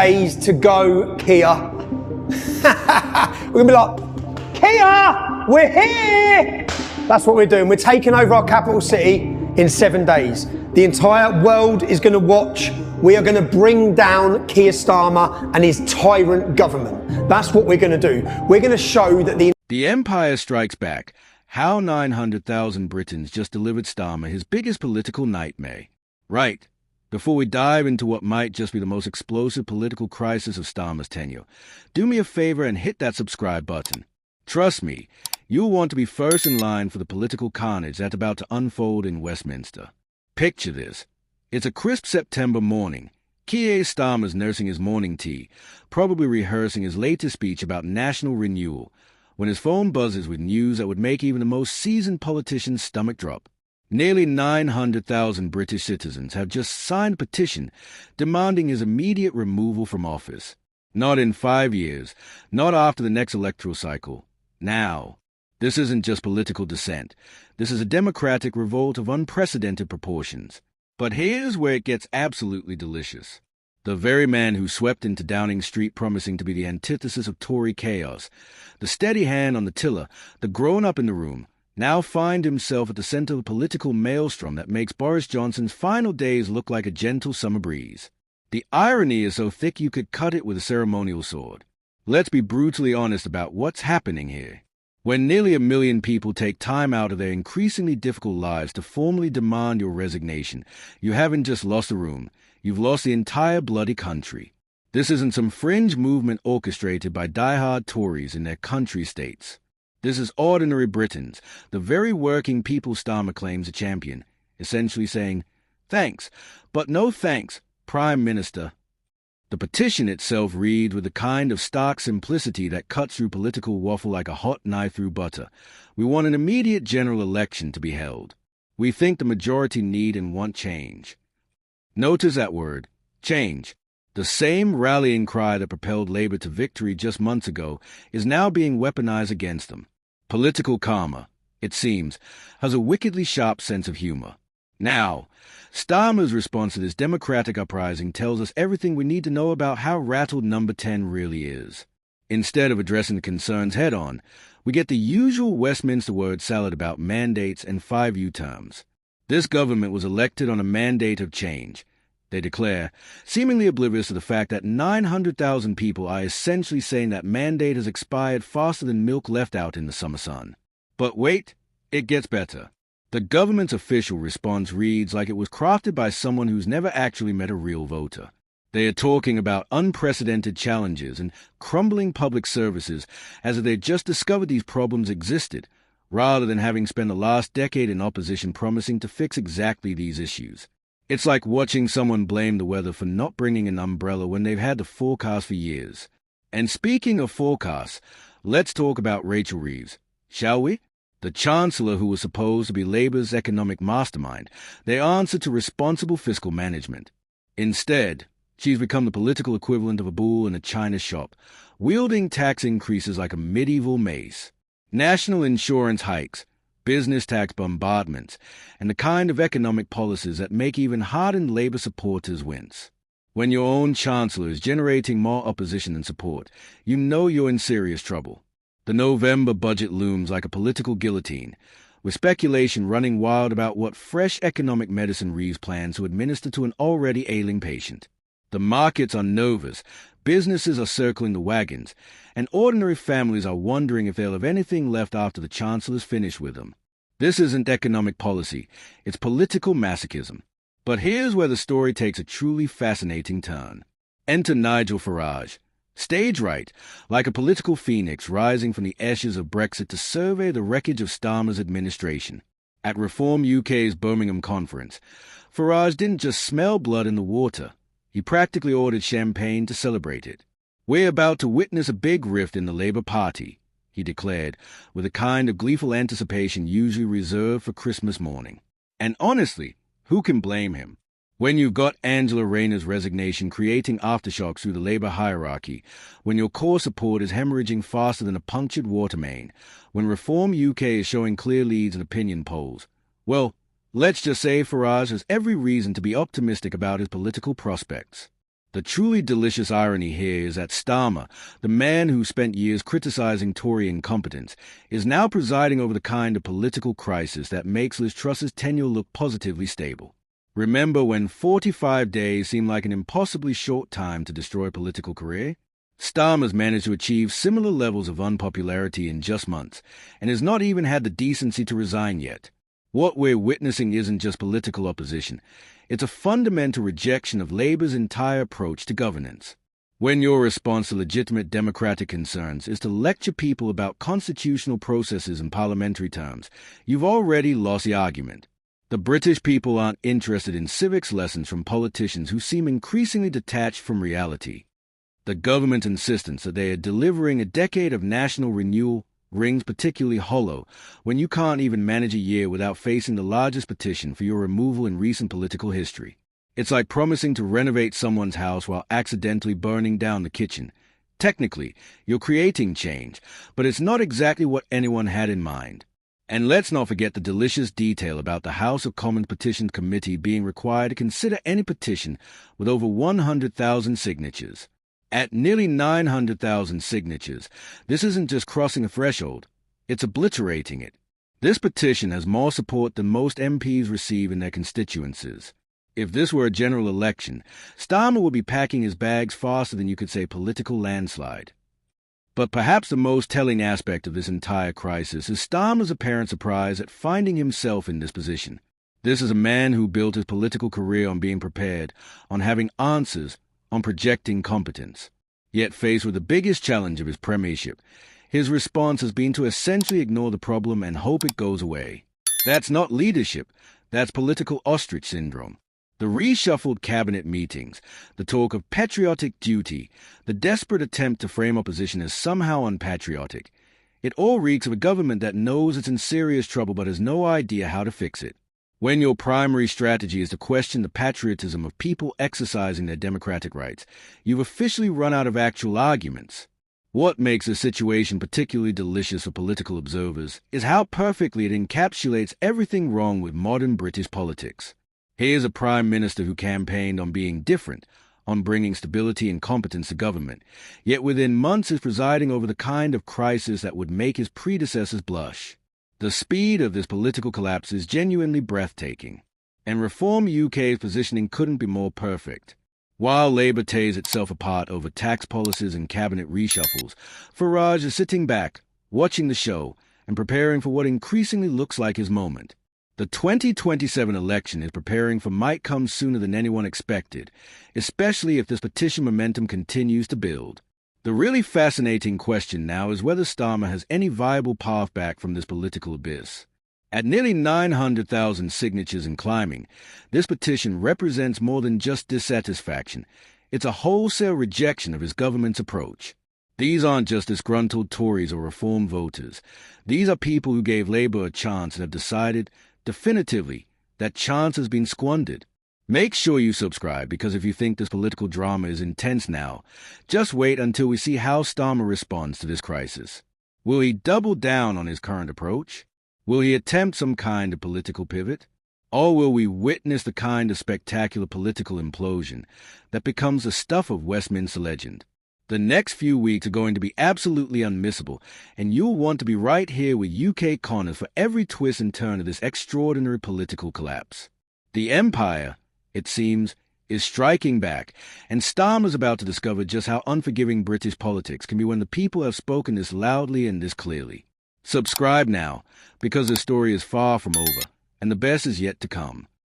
days to go, Kia. We're going to be like, Kia, we're here. That's what we're doing. We're taking over our capital city in 7 days. The entire world is going to watch. We are going to bring down Keir Starmer and his tyrant government. That's what we're going to do. We're going to show that The Empire Strikes Back. How 900,000 Britons just delivered Starmer his biggest political nightmare. Right. Before we dive into what might just be the most explosive political crisis of Starmer's tenure, do me a favor and hit that subscribe button. Trust me, you'll want to be first in line for the political carnage that's about to unfold in Westminster. Picture this. It's a crisp September morning. Keir Starmer's nursing his morning tea, probably rehearsing his latest speech about national renewal, when his phone buzzes with news that would make even the most seasoned politician's stomach drop. Nearly 900,000 British citizens have just signed a petition demanding his immediate removal from office. Not in 5 years, not after the next electoral cycle. Now. This isn't just political dissent. This is a democratic revolt of unprecedented proportions. But here's where it gets absolutely delicious. The very man who swept into Downing Street promising to be the antithesis of Tory chaos, the steady hand on the tiller, the grown-up in the room, now find himself at the center of the political maelstrom that makes Boris Johnson's final days look like a gentle summer breeze. The irony is so thick you could cut it with a ceremonial sword. Let's be brutally honest about what's happening here. When nearly 1 million people take time out of their increasingly difficult lives to formally demand your resignation, you haven't just lost a room, you've lost the entire bloody country. This isn't some fringe movement orchestrated by diehard Tories in their country states. This is ordinary Britons, the very working people Starmer claims to champion, essentially saying, "Thanks, but no thanks, Prime Minister." The petition itself reads with the kind of stark simplicity that cuts through political waffle like a hot knife through butter. We want an immediate general election to be held. We think the majority need and want change. Notice that word, change. The same rallying cry that propelled Labour to victory just months ago is now being weaponized against them. Political karma, it seems, has a wickedly sharp sense of humor. Now, Starmer's response to this democratic uprising tells us everything we need to know about how rattled Number 10 really is. Instead of addressing the concerns head-on, we get the usual Westminster word salad about mandates and 5 terms. This government was elected on a mandate of change, they declare, seemingly oblivious to the fact that 900,000 people are essentially saying that mandate has expired faster than milk left out in the summer sun. But wait, it gets better. The government's official response reads like it was crafted by someone who's never actually met a real voter. They are talking about unprecedented challenges and crumbling public services as if they'd just discovered these problems existed, rather than having spent the last decade in opposition promising to fix exactly these issues. It's like watching someone blame the weather for not bringing an umbrella when they've had the forecast for years. And speaking of forecasts, let's talk about Rachel Reeves, shall we? The Chancellor who was supposed to be Labour's economic mastermind, their answer to responsible fiscal management. Instead, she's become the political equivalent of a bull in a china shop, wielding tax increases like a medieval mace. National insurance hikes, business tax bombardments, and the kind of economic policies that make even hardened Labour supporters wince. When your own Chancellor is generating more opposition than support, you know you're in serious trouble. The November budget looms like a political guillotine, with speculation running wild about what fresh economic medicine Reeves plans to administer to an already ailing patient. The markets are nervous, businesses are circling the wagons, and ordinary families are wondering if they'll have anything left after the Chancellor's finished with them. This isn't economic policy, it's political masochism. But here's where the story takes a truly fascinating turn. Enter Nigel Farage, stage right, like a political phoenix rising from the ashes of Brexit to survey the wreckage of Starmer's administration. At Reform UK's Birmingham conference, Farage didn't just smell blood in the water, he practically ordered champagne to celebrate it. "We're about to witness a big rift in the Labour Party," he declared, with a kind of gleeful anticipation usually reserved for Christmas morning. And honestly, who can blame him? When you've got Angela Rayner's resignation creating aftershocks through the Labour hierarchy, when your core support is hemorrhaging faster than a punctured water main, when Reform UK is showing clear leads in opinion polls, well, let's just say Farage has every reason to be optimistic about his political prospects. The truly delicious irony here is that Starmer, the man who spent years criticizing Tory incompetence, is now presiding over the kind of political crisis that makes Liz Truss's tenure look positively stable. Remember when 45 days seemed like an impossibly short time to destroy a political career? Starmer's managed to achieve similar levels of unpopularity in just months, and has not even had the decency to resign yet. What we're witnessing isn't just political opposition. It's a fundamental rejection of Labour's entire approach to governance. When your response to legitimate democratic concerns is to lecture people about constitutional processes in parliamentary terms, you've already lost the argument. The British people aren't interested in civics lessons from politicians who seem increasingly detached from reality. The government's insistence that they are delivering a decade of national renewal rings particularly hollow when you can't even manage a year without facing the largest petition for your removal in recent political history. It's like promising to renovate someone's house while accidentally burning down the kitchen. Technically, you're creating change, but it's not exactly what anyone had in mind. And let's not forget the delicious detail about the House of Commons Petitions Committee being required to consider any petition with over 100,000 signatures. At nearly 900,000 signatures, this isn't just crossing a threshold, it's obliterating it. This petition has more support than most MPs receive in their constituencies. If this were a general election, Starmer would be packing his bags faster than you could say political landslide. But perhaps the most telling aspect of this entire crisis is Starmer's apparent surprise at finding himself in this position. This is a man who built his political career on being prepared, on having answers, on projecting competence. Yet faced with the biggest challenge of his premiership, his response has been to essentially ignore the problem and hope it goes away. That's not leadership, that's political ostrich syndrome. The reshuffled cabinet meetings, the talk of patriotic duty, the desperate attempt to frame opposition as somehow unpatriotic, it all reeks of a government that knows it's in serious trouble but has no idea how to fix it. When your primary strategy is to question the patriotism of people exercising their democratic rights, you've officially run out of actual arguments. What makes the situation particularly delicious for political observers is how perfectly it encapsulates everything wrong with modern British politics. Here's a prime minister who campaigned on being different, on bringing stability and competence to government, yet within months is presiding over the kind of crisis that would make his predecessors blush. The speed of this political collapse is genuinely breathtaking, and Reform UK's positioning couldn't be more perfect. While Labour tears itself apart over tax policies and cabinet reshuffles, Farage is sitting back, watching the show, and preparing for what increasingly looks like his moment. The 2027 election is preparing for might come sooner than anyone expected, especially if this petition momentum continues to build. The really fascinating question now is whether Starmer has any viable path back from this political abyss. At nearly 900,000 signatures and climbing, this petition represents more than just dissatisfaction. It's a wholesale rejection of his government's approach. These aren't just disgruntled Tories or Reform voters. These are people who gave Labour a chance and have decided, definitively, that chance has been squandered. Make sure you subscribe, because if you think this political drama is intense now, just wait until we see how Starmer responds to this crisis. Will he double down on his current approach? Will he attempt some kind of political pivot? Or will we witness the kind of spectacular political implosion that becomes the stuff of Westminster legend? The next few weeks are going to be absolutely unmissable, and you'll want to be right here with UK Connors for every twist and turn of this extraordinary political collapse. The Empire, it seems, is striking back, and Starmer's about to discover just how unforgiving British politics can be when the people have spoken this loudly and this clearly. Subscribe now, because the story is far from over, and the best is yet to come.